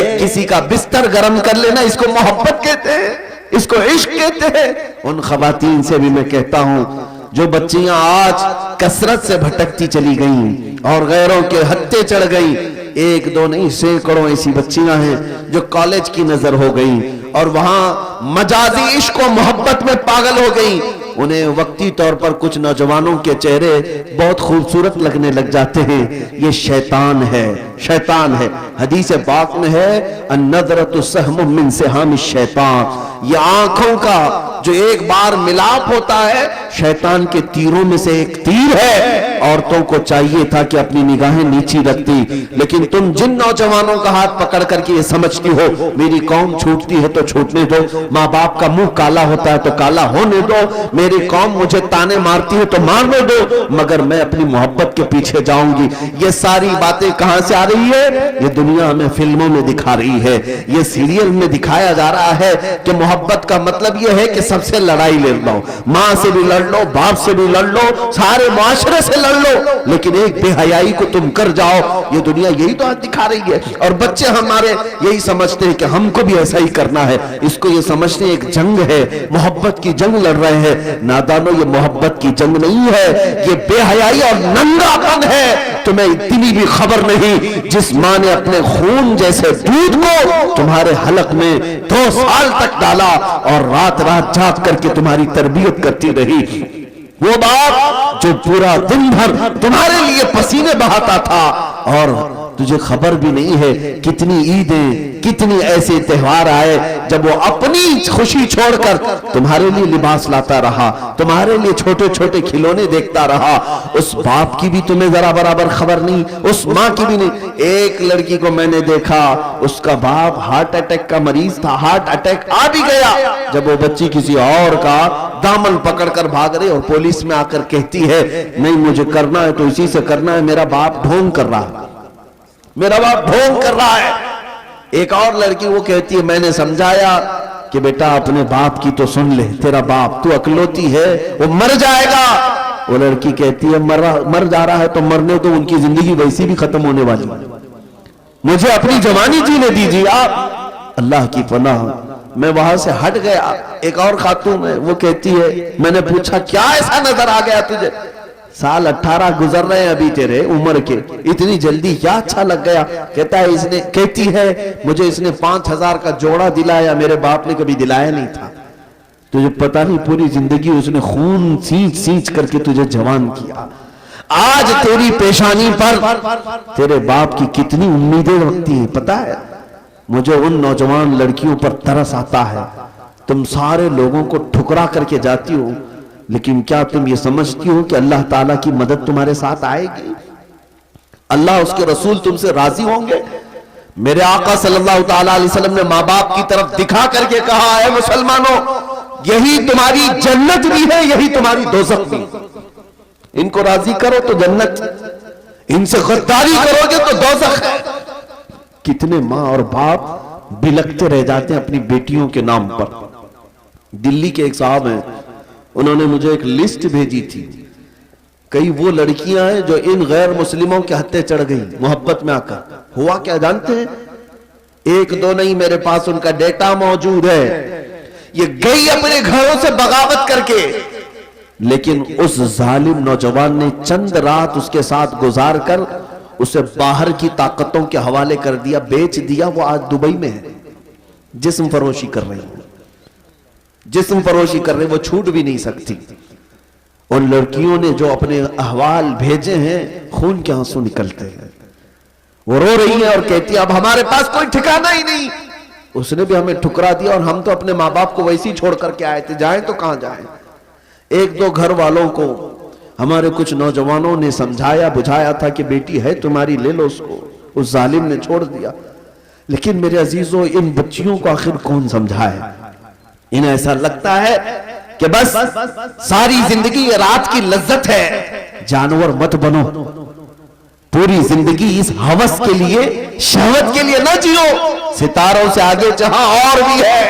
ایک کسی کا بستر گرم کر لینا، اس کو محبت کہتے ہیں، اس کو عشق کہتے ہیں۔ ان خواتین سے بھی میں کہتا ہوں جو بچیاں آج کثرت سے بھٹکتی چلی گئیں اور غیروں کے ہتھے چڑھ گئیں، ایک دو نہیں سینکڑوں ایسی بچیاں ہیں جو کالج کی نظر ہو گئیں اور وہاں مجازی عشق و محبت میں پاگل ہو گئیں۔ انہیں وقتی طور پر کچھ نوجوانوں کے چہرے بہت خوبصورت لگنے لگ جاتے ہیں، یہ شیطان ہے، شیطان ہے۔ حدیث پاک میں ہے النظرۃ سہم من سہام الشیطان، یہ آنکھوں کا جو ایک بار ملاپ ہوتا ہے شیطان کے تیروں میں سے ایک تیر ہے۔ عورتوں کو چاہیے تھا کہ اپنی نگاہیں نیچی رکھتی، لیکن تم جن نوجوانوں کا ہاتھ پکڑ کر کے یہ سمجھتی ہو میری قوم چھوٹتی ہے تو چھوٹنے دو، ماں باپ کا منہ کالا ہوتا ہے تو کالا ہونے دو، میری قوم مجھے تانے مارتی ہے تو مارنے دو، مگر میں اپنی محبت کے پیچھے جاؤں گی، یہ ساری باتیں کہاں سے آ رہی ہے؟ یہ دنیا ہمیں فلموں میں دکھا رہی ہے، یہ سیریل میں دکھایا جا رہا ہے کہ محبت کا مطلب یہ ہے کہ سب سے لڑائی لڑ لو، ماں سے بھی لڑ لو، باپ سے بھی لڑ لو، سارے معاشرے سے لڑ لو، لیکن ایک بے حیائی کو تم کر جاؤ۔ یہ دنیا یہی تو دکھا رہی ہے، اور بچے ہمارے یہی سمجھتے ہیں کہ ہم کو بھی ایسا ہی کرنا ہے، اس کو یہ سمجھتے ہیں ایک جنگ ہے، محبت کی جنگ لڑ رہے ہیں۔ نادانو، یہ محبت کی جنگ نہیں ہے، یہ بے حیائی اور ننگا پن ہے۔ تمہیں اتنی بھی خبر نہیں جس ماں نے اپنے خون جیسے دودھ کو تمہارے حلق میں 2 سال تک ڈالا اور رات رات جاگ کر کے تمہاری تربیت کرتی رہی، وہ باپ جو پورا دن بھر تمہارے لیے پسینے بہاتا تھا، اور تجھے خبر بھی نہیں ہے کتنی عیدیں، کتنی ایسے تہوار آئے جب وہ اپنی خوشی چھوڑ کر تمہارے لیے لباس لاتا رہا، تمہارے لیے چھوٹے چھوٹے کھلونے دیکھتا رہا۔ اس باپ کی بھی تمہیں ذرا برابر خبر نہیں، اس ماں کی بھی نہیں۔ ایک لڑکی کو میں نے دیکھا، اس کا باپ ہارٹ اٹیک کا مریض تھا، ہارٹ اٹیک آ بھی گیا، جب وہ بچی کسی اور کا دامن پکڑ کر بھاگ رہی اور پولیس میں آ کر کہتی ہے نہیں مجھے کرنا ہے تو اسی سے کرنا ہے، میرا باپ ڈھونگ کر رہا ہے، میرا باپ ڈھونگ کر رہا ہے۔ ایک اور لڑکی وہ کہتی ہے میں نے سمجھایا کہ بیٹا اپنے باپ کی تو سن لے، تیرا باپ تو اکلوتی ہے وہ مر جائے گا۔ وہ لڑکی کہتی ہے مر جا رہا ہے تو مرنے تو، ان کی زندگی ویسی بھی ختم ہونے والی، مجھے اپنی جوانی جینے دیجیے آپ۔ اللہ کی پناہ، میں وہاں سے ہٹ گیا۔ ایک اور خاتون ہے وہ کہتی ہے میں نے پوچھا کیا ایسا نظر آ گیا تجھے؟ سال 18 گزر رہے ہیں ابھی تیرے عمر کے، اتنی جلدی کیا اچھا لگ گیا؟ کہتا ہے کہتی ہے مجھے اس نے 5000 کا جوڑا دلایا، میرے باپ نے کبھی دلایا نہیں تھا۔ تجھے پتہ نہیں پوری زندگی اس نے خون سینچ سینچ کر کے تجھے جوان کیا، آج تیری پیشانی پر تیرے باپ کی کتنی امیدیں رکھتی ہیں پتہ ہے؟ مجھے ان نوجوان لڑکیوں پر ترس آتا ہے، تم سارے لوگوں کو ٹھکرا کر کے جاتی ہو، لیکن کیا تم یہ سمجھتی ہو کہ اللہ تعالیٰ کی مدد تمہارے ساتھ آئے گی؟ اللہ اس کے رسول تم سے راضی ہوں گے؟ میرے آقا صلی اللہ تعالیٰ علیہ وسلم نے ماں باپ کی طرف دکھا کر کے کہا اے مسلمانوں یہی تمہاری جنت بھی ہے، یہی تمہاری دوزخ بھی، ان کو راضی کرو تو جنت، ان سے غداری کرو گے تو دوزخ ہے۔ کتنے ماں اور باپ بلکتے رہ جاتے ہیں اپنی بیٹیوں کے نام پر۔ دلی کے ایک صاحب ہیں، انہوں نے مجھے ایک لسٹ بھیجی تھی، کئی وہ لڑکیاں ہیں جو ان غیر مسلموں کے ہتھے چڑھ گئی محبت میں آ کر۔ ہوا کیا جانتے ہیں؟ ایک دو نہیں، میرے پاس ان کا ڈیٹا موجود ہے۔ یہ گئی اپنے گھروں سے بغاوت کر کے، لیکن اس ظالم نوجوان نے چند رات اس کے ساتھ گزار کر اسے باہر کی طاقتوں کے حوالے کر دیا، بیچ دیا۔ وہ آج دبئی میں ہے، جسم فروشی کر رہی ہے، جسم فروشی کر رہے، وہ چھوٹ بھی نہیں سکتی۔ ان لڑکیوں نے جو اپنے احوال بھیجے ہیں، خون کے آنسو نکلتے ہیں، وہ رو رہی ہیں اور کہتی ہے اب ہمارے پاس کوئی ٹھکانہ ہی نہیں، اس نے بھی ہمیں ٹھکرا دیا اور ہم تو اپنے ماں باپ کو ویسے ہی چھوڑ کر کے آئے تھے، جائیں تو کہاں جائیں۔ ایک دو گھر والوں کو ہمارے کچھ نوجوانوں نے سمجھایا بجھایا تھا کہ بیٹی ہے تمہاری لے لو اس کو، اس ظالم نے چھوڑ دیا۔ لیکن میرے عزیزوں ان بچیوں کو آخر کون سمجھائے؟ انہیں ایسا لگتا ہے کہ بس ساری زندگی یہ رات کی لذت ہے۔ جانور مت بنو، پوری زندگی اس ہوس کے لیے شہوت کے لیے نہ جیو، ستاروں سے آگے جہاں اور بھی ہے۔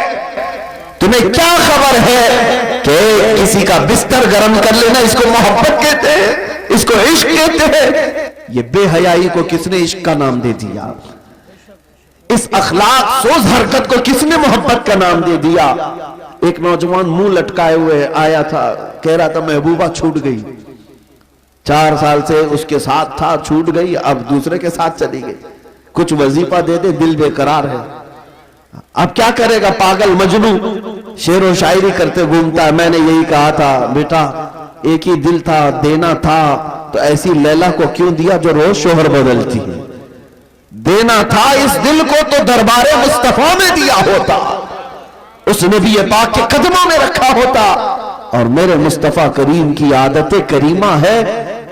تمہیں کیا خبر ہے کہ کسی کا بستر گرم کر لینا اس کو محبت کہتے ہیں، اس کو عشق کہتے ہیں؟ یہ بے حیائی کو کس نے عشق کا نام دے دیا؟ اس اخلاق سوز حرکت کو کس نے محبت کا نام دے دیا؟ ایک نوجوان منہ لٹکائے ہوئے آیا تھا، کہہ رہا تھا محبوبہ چھوٹ گئی، 4 سال سے اس کے ساتھ تھا، چھوٹ گئی، اب دوسرے کے ساتھ چلی گئی، کچھ وظیفہ دے دے، دل بے قرار ہے، اب کیا کرے گا؟ پاگل مجنو شعر و شاعری کرتے گھومتا ہے۔ میں نے یہی کہا تھا بیٹا، ایک ہی دل تھا، دینا تھا تو ایسی لیلا کو کیوں دیا جو روز شوہر بدلتی ہے؟ دینا تھا اس دل کو تو دربار مصطفیٰ میں دیا ہوتا، اس نبی پاک کے قدموں میں رکھا ہوتا۔ اور میرے مصطفیٰ کریم کی عادت کریمہ ہے،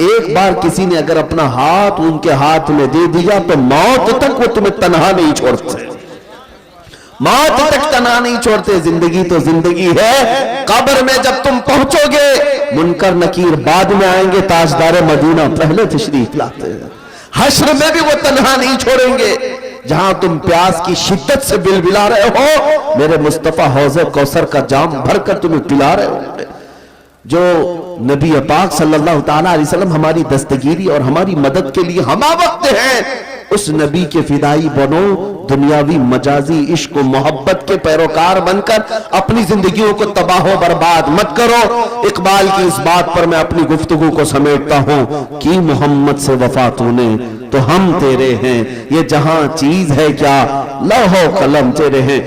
ایک بار کسی نے اگر اپنا ہاتھ ان کے ہاتھ میں دے دیا تو موت تک وہ تمہیں تنہا نہیں چھوڑتے، موت تک تنہا نہیں چھوڑتے۔ زندگی تو زندگی ہے، قبر میں جب تم پہنچو گے منکر نکیر بعد میں آئیں گے، تاجدار مدینہ پہلے تشریف لاتے ہیں۔ حشر میں بھی وہ تنہا نہیں چھوڑیں گے، جہاں تم پیاس کی شدت سے بلبلا رہے ہو میرے مصطفیٰ حوض کوثر کا جام بھر کر تمہیں پلا رہے ہوں گے۔ جو نبی پاک صلی اللہ تعالیٰ علیہ وسلم ہماری دستگیری اور ہماری مدد کے لیے ہمہ وقت ہیں، اس نبی کے فدائی بنو، دنیاوی مجازی عشق و محبت کے پیروکار بن کر اپنی زندگیوں کو تباہ و برباد مت کرو۔ اقبال کی اس بات پر میں اپنی گفتگو کو سمیٹتا ہوں کہ محمد سے وفا تو نے تو ہم تیرے ہیں، یہ جہاں چیز ہے کیا لوح و قلم تیرے ہیں۔